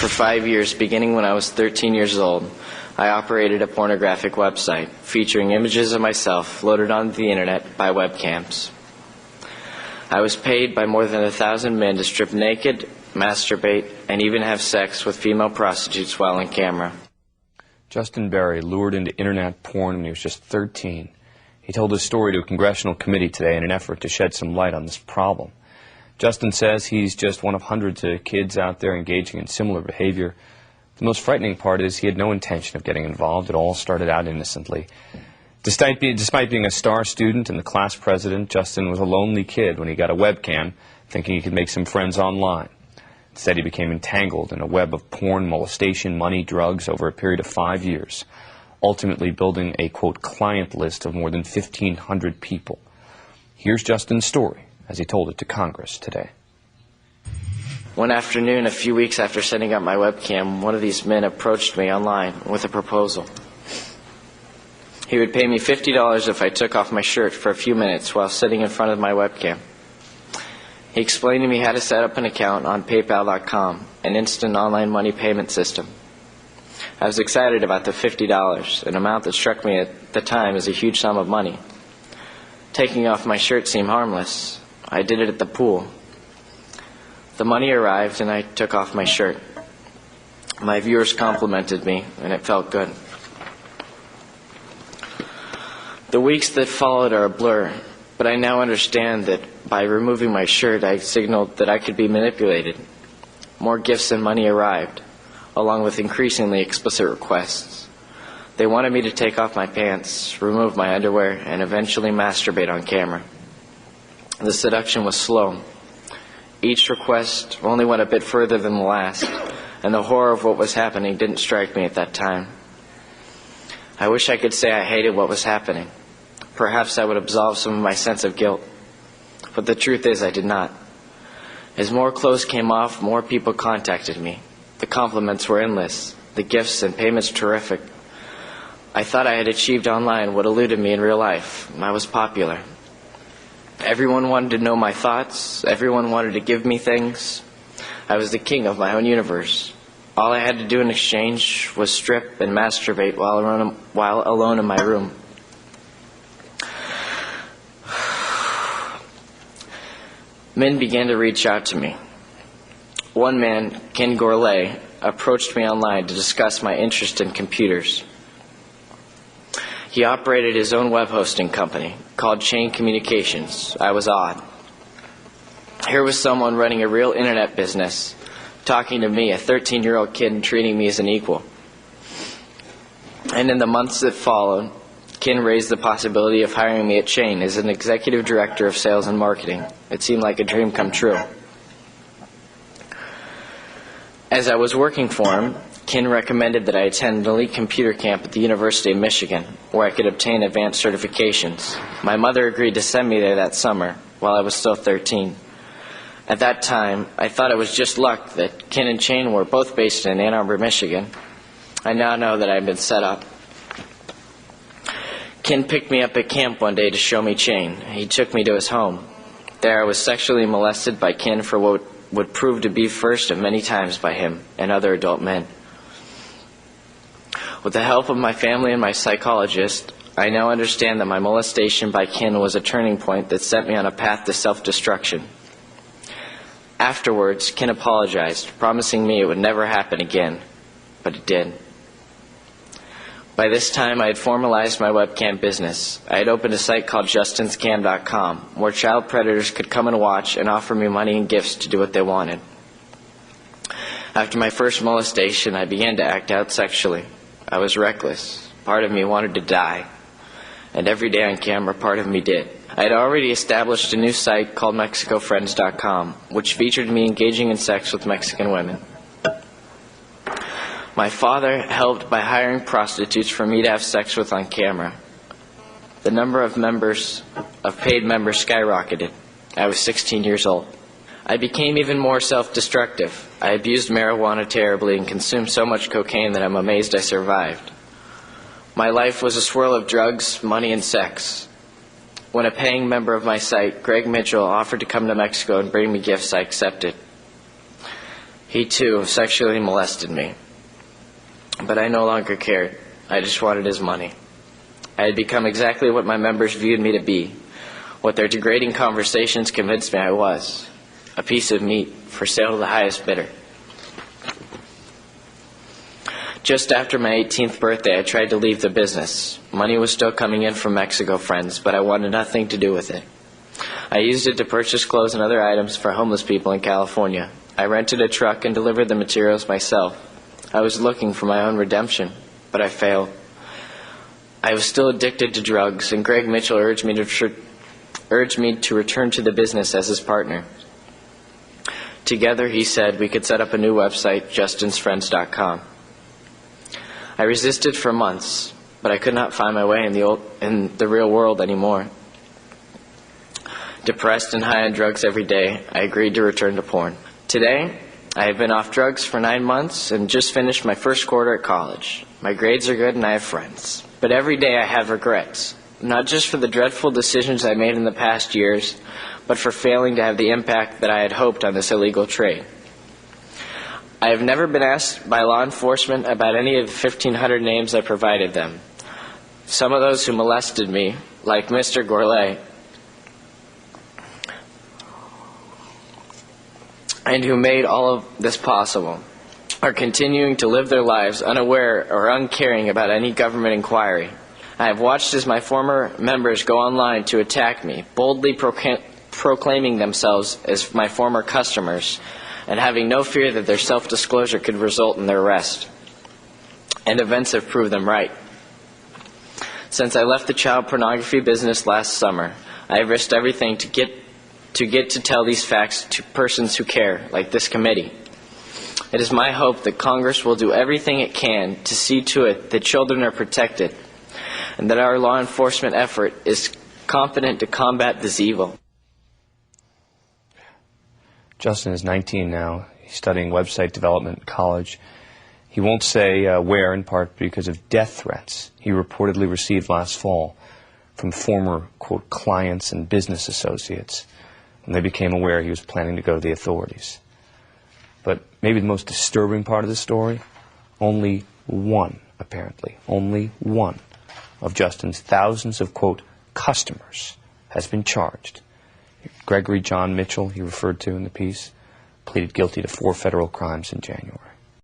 For 5 years, beginning when I was 13 years old, I operated a pornographic website featuring images of myself loaded onto the internet by webcams. I was paid by more than 1,000 men to strip naked, masturbate, and even have sex with female prostitutes while on camera. Justin Berry lured into internet porn when he was just 13. He told his story to a congressional committee today in an effort to shed some light on this problem. Justin says he's just one of hundreds of kids out there engaging in similar behavior. The most frightening part is he had no intention of getting involved. It all started out innocently. Despite being a star student and the class president, Justin was a lonely kid when he got a webcam, thinking he could make some friends online. Instead, he became entangled in a web of porn, molestation, money, drugs over a period of 5 years, ultimately building a, quote, client list of more than 1,500 people. Here's Justin's story as he told it to Congress today. One afternoon, a few weeks after setting up my webcam, one of these men approached me online with a proposal. He would pay me $50 if I took off my shirt for a few minutes while sitting in front of my webcam. He explained to me how to set up an account on PayPal.com, an instant online money payment system. I was excited about the $50, an amount that struck me at the time as a huge sum of money. Taking off my shirt seemed harmless. I did it at the pool. The money arrived and I took off my shirt. My viewers complimented me and it felt good. The weeks that followed are a blur, but I now understand that by removing my shirt I signaled that I could be manipulated. More gifts and money arrived, along with increasingly explicit requests. They wanted me to take off my pants, remove my underwear, and eventually masturbate on camera. The seduction was slow. Each request only went a bit further than the last, and the horror of what was happening didn't strike me at that time. I wish I could say I hated what was happening. Perhaps I would absolve some of my sense of guilt. But the truth is I did not. As more clothes came off, more people contacted me. The compliments were endless, the gifts and payments terrific. I thought I had achieved online what eluded me in real life. I was popular. Everyone wanted to know my thoughts. Everyone wanted to give me things. I was the king of my own universe. All I had to do in exchange was strip and masturbate while alone in my room. Men began to reach out to me. One man, Ken Gourlay, approached me online to discuss my interest in computers. He operated his own web hosting company called Chain Communications. I was awed. Here was someone running a real internet business, talking to me, a 13-year-old kid, and treating me as an equal. And in the months that followed, Ken raised the possibility of hiring me at Chain as an executive director of sales and marketing. It seemed like a dream come true. As I was working for him, Ken recommended that I attend an elite computer camp at the University of Michigan, where I could obtain advanced certifications. My mother agreed to send me there that summer, while I was still 13. At that time, I thought it was just luck that Ken and Chain were both based in Ann Arbor, Michigan. I now know that I had been set up. Ken picked me up at camp one day to show me Chain. He took me to his home. There I was sexually molested by Ken for what would prove to be first of many times by him and other adult men. With the help of my family and my psychologist, I now understand that my molestation by Ken was a turning point that set me on a path to self-destruction. Afterwards, Ken apologized, promising me it would never happen again, but it did. By this time, I had formalized my webcam business. I had opened a site called JustinsCam.com, where child predators could come and watch and offer me money and gifts to do what they wanted. After my first molestation, I began to act out sexually. I was reckless. Part of me wanted to die. And every day on camera, part of me did. I had already established a new site called MexicoFriends.com, which featured me engaging in sex with Mexican women. My father helped by hiring prostitutes for me to have sex with on camera. The number of paid members skyrocketed. I was 16 years old. I became even more self-destructive. I abused marijuana terribly and consumed so much cocaine that I'm amazed I survived. My life was a swirl of drugs, money, and sex. When a paying member of my site, Greg Mitchell, offered to come to Mexico and bring me gifts, I accepted. He, too, sexually molested me. But I no longer cared. I just wanted his money. I had become exactly what my members viewed me to be, what their degrading conversations convinced me I was, a piece of meat for sale to the highest bidder. Just after my 18th birthday, I tried to leave the business. Money was still coming in from Mexico friends, but I wanted nothing to do with it. I used it to purchase clothes and other items for homeless people in California. I rented a truck and delivered the materials myself. I was looking for my own redemption, but I failed. I was still addicted to drugs, and Greg Mitchell urged me to return to the business as his partner. Together, he said, we could set up a new website, justinsfriends.com. I resisted for months, but I could not find my way in the real world anymore. Depressed and high on drugs every day, I agreed to return to porn. Today, I have been off drugs for 9 months and just finished my first quarter at college. My grades are good and I have friends. But every day I have regrets, not just for the dreadful decisions I made in the past years, but for failing to have the impact that I had hoped on this illegal trade. I have never been asked by law enforcement about any of the 1,500 names I provided them. Some of those who molested me, like Mr. Gourlay, and who made all of this possible, are continuing to live their lives unaware or uncaring about any government inquiry. I have watched as my former members go online to attack me, boldly proclaiming themselves as my former customers, and having no fear that their self-disclosure could result in their arrest. And events have proved them right. Since I left the child pornography business last summer, I have risked everything to get to tell these facts to persons who care, like this committee. It is my hope that Congress will do everything it can to see to it that children are protected, and that our law enforcement effort is competent to combat this evil. Justin is 19 now. He's studying website development in college. He won't say where, in part because of death threats he reportedly received last fall from former, quote, clients and business associates when they became aware he was planning to go to the authorities. But maybe the most disturbing part of the story, only one, apparently, only one of Justin's thousands of, quote, customers has been charged. Gregory John Mitchell, he referred to in the piece, pleaded guilty to 4 federal crimes in January.